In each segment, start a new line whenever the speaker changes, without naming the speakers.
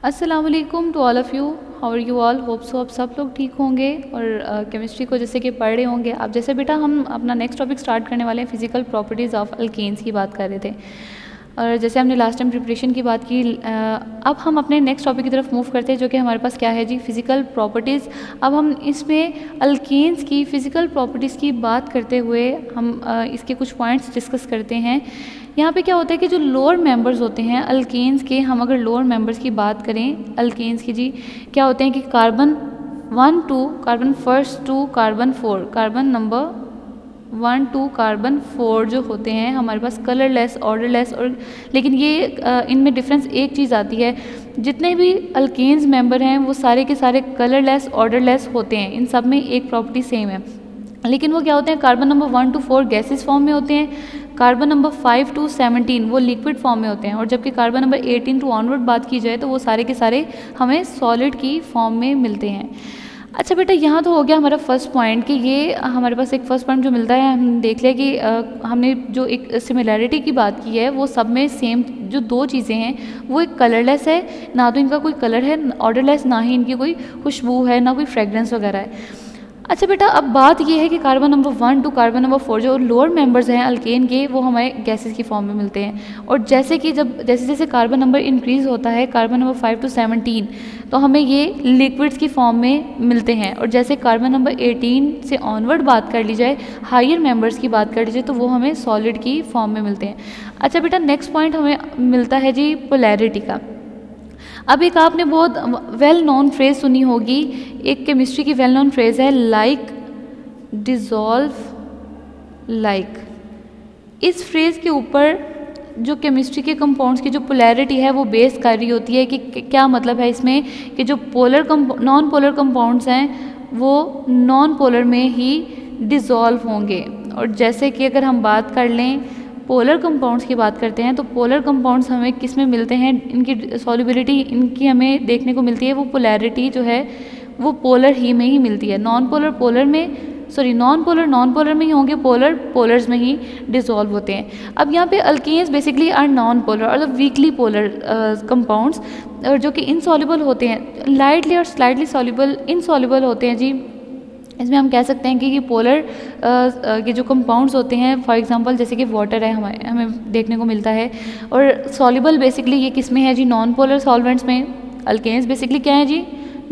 अस्सलाम वालेकुम to all of you. How are you all? Hope so आप सब लोग ठीक होंगे और केमिस्ट्री को जैसे कि पढ़ रहे होंगे आप। जैसे बेटा हम अपना नेक्स्ट टॉपिक स्टार्ट करने वाले हैं, फिजिकल प्रॉपर्टीज़ ऑफ अल्केन्स की बात कर रहे थे। और जैसे हमने लास्ट टाइम प्रिपरेशन की बात की, अब हम अपने नेक्स्ट टॉपिक की तरफ मूव करते हैं, जो कि हमारे पास क्या है जी, फिजिकल प्रॉपर्टीज़। अब हम इसमें अल्केन्स की फ़िज़िकल प्रॉपर्टीज़ की बात करते हुए हम इसके कुछ पॉइंट्स डिस्कस करते हैं। यहाँ पे क्या होता है कि जो लोअर मेंबर्स होते हैं अल्केन्स के, हम अगर लोअर मेंबर्स की बात करें अल्केन्स की जी, क्या होते हैं कि carbon 1 2, carbon first 2, carbon 4, carbon number 1 2, carbon 4 जो होते हैं हमारे पास कलरलेस, ऑर्डरलेस। और लेकिन ये इनमें डिफरेंस एक चीज़ आती है, जितने भी अल्केन्स मेंबर हैं वो सारे के सारे कलरलेस, ऑर्डरलेस होते हैं। इन सब में एक प्रॉपर्टी सेम है, लेकिन वो क्या होते हैं, carbon number 1 to 4 gases form में होते हैं, कार्बन नंबर 5 to 17 वो लिक्विड फॉर्म में होते हैं, और जबकि कार्बन नंबर 18 to ऑनवर्ड बात की जाए तो वो सारे के सारे हमें सॉलिड की फॉर्म में मिलते हैं। अच्छा बेटा, यहाँ तो हो गया हमारा फर्स्ट पॉइंट कि ये हमारे पास एक फर्स्ट पॉइंट जो मिलता है, हम देख लिया कि हमने जो एक सिमिलैरिटी की बात की है वो सब में सेम जो दो चीज़ें हैं वो एक कलरलेस है, ना तो इनका कोई कलर है, ऑर्डरलेस, ना ही इनकी कोई खुशबू है, ना कोई फ्रेगरेंस वगैरह है। अच्छा बेटा, अब बात ये है कि carbon number 1 to carbon number 4 जो लोअर मेंबर्स हैं अल्केन के, वो हमें गैसेस की फॉर्म में मिलते हैं। और जैसे कि जैसे जैसे कार्बन नंबर इंक्रीज़ होता है, कार्बन नंबर 5 to 17, तो हमें ये लिक्विड्स की फॉर्म में मिलते हैं। और जैसे कार्बन नंबर 18 से ऑनवर्ड बात कर ली जाए, हायर मेंबर्स की बात कर ली जाए, तो वो हमें सॉलिड की फॉर्म में मिलते हैं। अच्छा बेटा, नेक्स्ट पॉइंट हमें मिलता है जी पोलैरिटी का। अब एक आपने बहुत वेल नोन फ्रेज़ सुनी होगी, एक केमिस्ट्री की वेल नोन फ्रेज़ है, लाइक डिज़ोल्व लाइक। इस फ्रेज़ के ऊपर जो केमिस्ट्री के कंपाउंड्स की जो पोलैरिटी है वो बेस कर रही होती है कि क्या मतलब है इसमें, कि जो नॉन पोलर कंपाउंड्स हैं वो नॉन पोलर में ही डिज़ोल्व होंगे। और जैसे कि अगर हम बात कर लें पोलर कंपाउंड्स की बात करते हैं, तो पोलर कंपाउंड्स हमें किस में मिलते हैं, इनकी सॉल्युबिलिटी इनकी हमें देखने को मिलती है, वो पोलैरिटी जो है वो पोलर ही में ही मिलती है। नॉन पोलर पोलर में, सॉरी नॉन पोलर में ही होंगे, पोलर पोलर्स में ही डिसॉल्व होते हैं। अब यहाँ पे alkanes basically are non polar और वीकली पोलर कंपाउंड्स, और जो कि इनसॉल्युबल होते हैं, लाइटली और स्लाइटली सॉल्युबल, इनसॉल्युबल होते हैं जी। इसमें हम कह सकते हैं कि ये पोलर के जो कंपाउंड्स होते हैं, फॉर एग्जांपल जैसे कि वाटर है, हमें देखने को मिलता है। और सॉल्युबल बेसिकली ये किस में है जी, नॉन पोलर सॉल्वेंट्स में। अल्केन्स बेसिकली क्या है जी,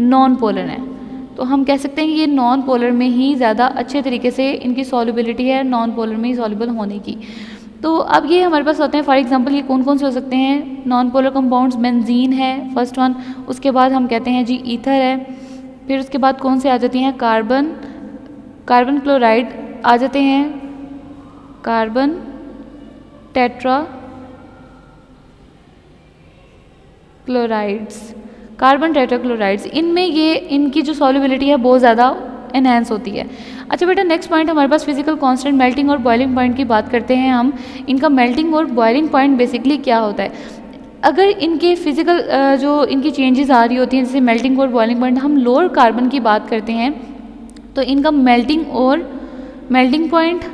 नॉन पोलर हैं, तो हम कह सकते हैं कि ये नॉन पोलर में ही ज़्यादा अच्छे तरीके से इनकी सॉल्युबिलिटी है, नॉन पोलर में ही सॉल्युबल होने की। तो अब ये हमारे पास होते हैं, फॉर एग्जांपल ये कौन कौन से हो सकते हैं नॉन पोलर कंपाउंड्स, बेंजीन है फर्स्ट वन, उसके बाद हम कहते हैं जी ईथर है, फिर उसके बाद कौन से आ जाती हैं, कार्बन क्लोराइड आ जाते हैं, carbon tetra chlorides, carbon tetra chlorides, इनमें ये इनकी जो सॉल्युबिलिटी है बहुत ज़्यादा एनहेंस होती है। अच्छा बेटा, नेक्स्ट पॉइंट हमारे पास फिजिकल कांस्टेंट मेल्टिंग और बॉइलिंग पॉइंट की बात करते हैं हम। इनका मेल्टिंग और बॉइलिंग पॉइंट बेसिकली क्या होता है, अगर इनके फिजिकल जो इनकी चेंजेस आ रही होती हैं, जैसे मेल्टिंग और बॉइलिंग पॉइंट, हम लोअर कार्बन की बात करते हैं, तो इनका melting point,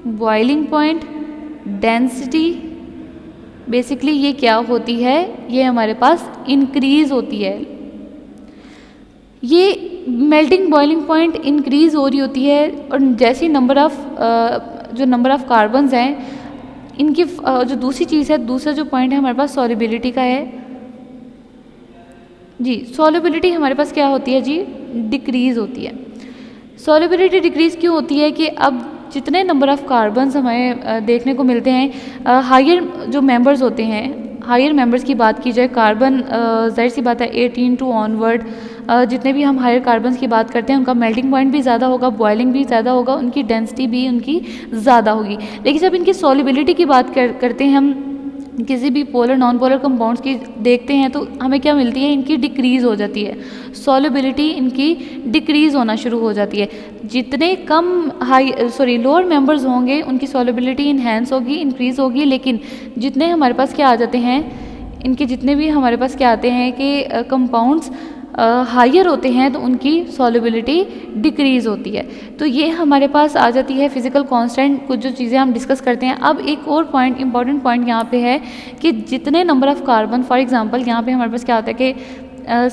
boiling point, density basically ये क्या होती है, ये हमारे पास इंक्रीज़ होती है। ये मेल्टिंग बॉइलिंग पॉइंट इंक्रीज़ हो रही होती है, और जैसे नंबर ऑफ़ कार्बन्स हैं, इनकी जो दूसरी चीज़ है, दूसरा जो पॉइंट है हमारे पास सॉल्युबिलिटी का है जी। सॉल्युबिलिटी हमारे पास क्या होती है जी, डिक्रीज़ होती है। सॉल्युबिलिटी डिक्रीज़ क्यों होती है कि अब जितने नंबर ऑफ़ कार्बन्स हमें देखने को मिलते हैं, हायर जो मेंबर्स होते हैं, हायर मेंबर्स की बात की जाए, कार्बन ज़ाहिर सी बात है 18 टू ऑनवर्ड, जितने भी हम हायर कार्बन्स की बात करते हैं उनका मेल्टिंग पॉइंट भी ज़्यादा होगा, बॉइलिंग भी ज़्यादा होगा, उनकी डेंसिटी भी उनकी ज़्यादा होगी। लेकिन जब इनकी सॉल्युबिलिटी की बात करते हैं हम, किसी भी पोलर नॉन पोलर कंपाउंड्स की देखते हैं, तो हमें क्या मिलती है, इनकी डिक्रीज़ हो जाती है, सॉल्युबिलिटी इनकी डिक्रीज़ होना शुरू हो जाती है। जितने कम लोअर मेंबर्स होंगे उनकी सॉल्युबिलिटी इन्हेंस होगी, इंक्रीज़ होगी, लेकिन जितने हमारे पास क्या आ जाते हैं, इनके जितने भी हमारे पास क्या आते हैं कि कंपाउंड्स हायर होते हैं तो उनकी सॉल्युबिलिटी डिक्रीज़ होती है। तो ये हमारे पास आ जाती है फिज़िकल कांस्टेंट, कुछ जो चीज़ें हम डिस्कस करते हैं। अब एक और पॉइंट, इंपॉर्टेंट पॉइंट यहाँ पे है कि जितने number of carbon, for example यहाँ पे हमारे पास क्या होता है कि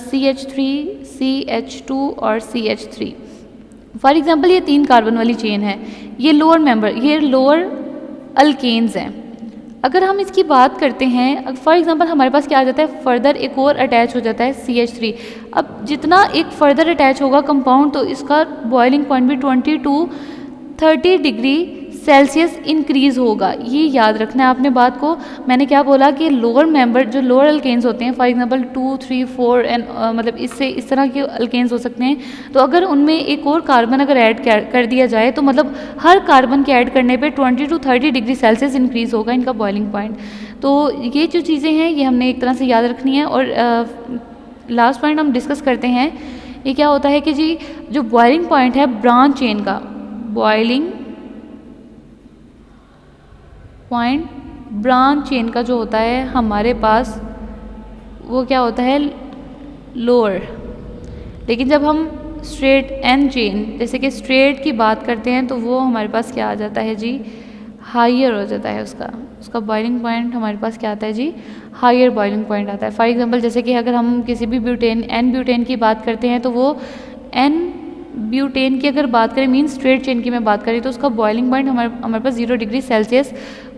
CH3, CH2 और CH3, फॉर एग्जांपल ये 3 कार्बन वाली चेन है, ये लोअर मेंबर, ये लोअर अल्केन्स हैं। अगर हम इसकी बात करते हैं, फॉर एग्जांपल हमारे पास क्या आ जाता है, फर्दर एक और अटैच हो जाता है CH3। अब जितना एक फर्दर अटैच होगा कंपाउंड, तो इसका बॉइलिंग पॉइंट भी 20 to 30 डिग्री सेल्सियस इंक्रीज़ होगा। ये याद रखना है आपने बात को। मैंने क्या बोला कि लोअर मेंबर जो लोअर अल्केन्स होते हैं, फॉर एग्जांपल 2, 3, 4 एंड मतलब इससे इस तरह के अल्केन्स हो सकते हैं। तो अगर उनमें एक और कार्बन अगर ऐड कर दिया जाए तो मतलब हर कार्बन के ऐड करने पे 20 to 30 डिग्री सेल्सियस इंक्रीज़ होगा इनका बॉइलिंग पॉइंट। तो ये जो चीज़ें हैं ये हमने एक तरह से याद रखनी है। और लास्ट पॉइंट हम डिस्कस करते हैं, ये क्या होता है कि जी जो बॉइलिंग पॉइंट है ब्रांच चेन का, बॉइलिंग पॉइंट ब्रांच चेन का जो होता है हमारे पास, वो क्या होता है, लोअर। लेकिन जब हम स्ट्रेट एन चेन, जैसे कि स्ट्रेट की बात करते हैं, तो वो हमारे पास क्या आ जाता है जी, हायर हो जाता है। उसका बॉइलिंग पॉइंट हमारे पास क्या आता है जी, हायर बॉइलिंग पॉइंट आता है। फॉर एग्जांपल जैसे कि अगर हम किसी भी ब्यूटेन, एन ब्यूटेन की बात करते हैं, तो वो एन ब्यूटेन की अगर बात करें, मीन स्ट्रेट चेन की मैं बात करें, तो उसका बॉइलिंग पॉइंट हमारे पास 0 डिग्री सेल्सियस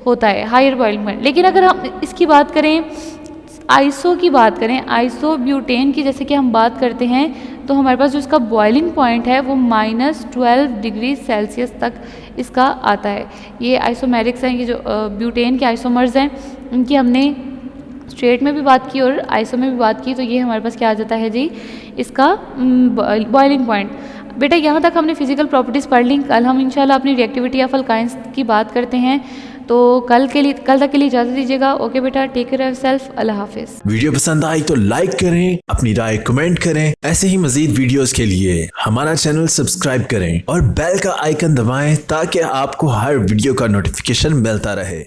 होता है, हायर बॉइलिंग पॉइंट। लेकिन अगर हम इसकी बात करें, आइसो की बात करें, आइसो ब्यूटेन की जैसे कि हम बात करते हैं, तो हमारे पास जो इसका बॉइलिंग पॉइंट है वो -12 डिग्री सेल्सियस तक इसका आता है। ये आइसोमेरिक्स हैं, ये जो ब्यूटेन के आइसोमर्स हैं, उनकी हमने स्ट्रेट में भी बात की और आइसो में भी बात की। तो ये हमारे पास क्या आ जाता है जी, इसका बॉइलिंग पॉइंट। बेटा यहाँ तक हमने फिजिकल प्रॉपर्टीज़ पढ़ ली। कल हम इंशाल्लाह अपनी रिएक्टिविटी ऑफ अल्काइंस की बात करते हैं। तो कल तक के लिए इजाज़त दीजिएगा। ओके बेटा, टेक केयर ऑफ सेल्फ, अल्लाह हाफिज़।
वीडियो पसंद आई तो लाइक करें, अपनी राय कमेंट करें। ऐसे ही मजीद वीडियोस के लिए हमारा चैनल सब्सक्राइब करें और बेल का आइकन दबाएं ताकि आपको हर वीडियो का नोटिफिकेशन मिलता रहे।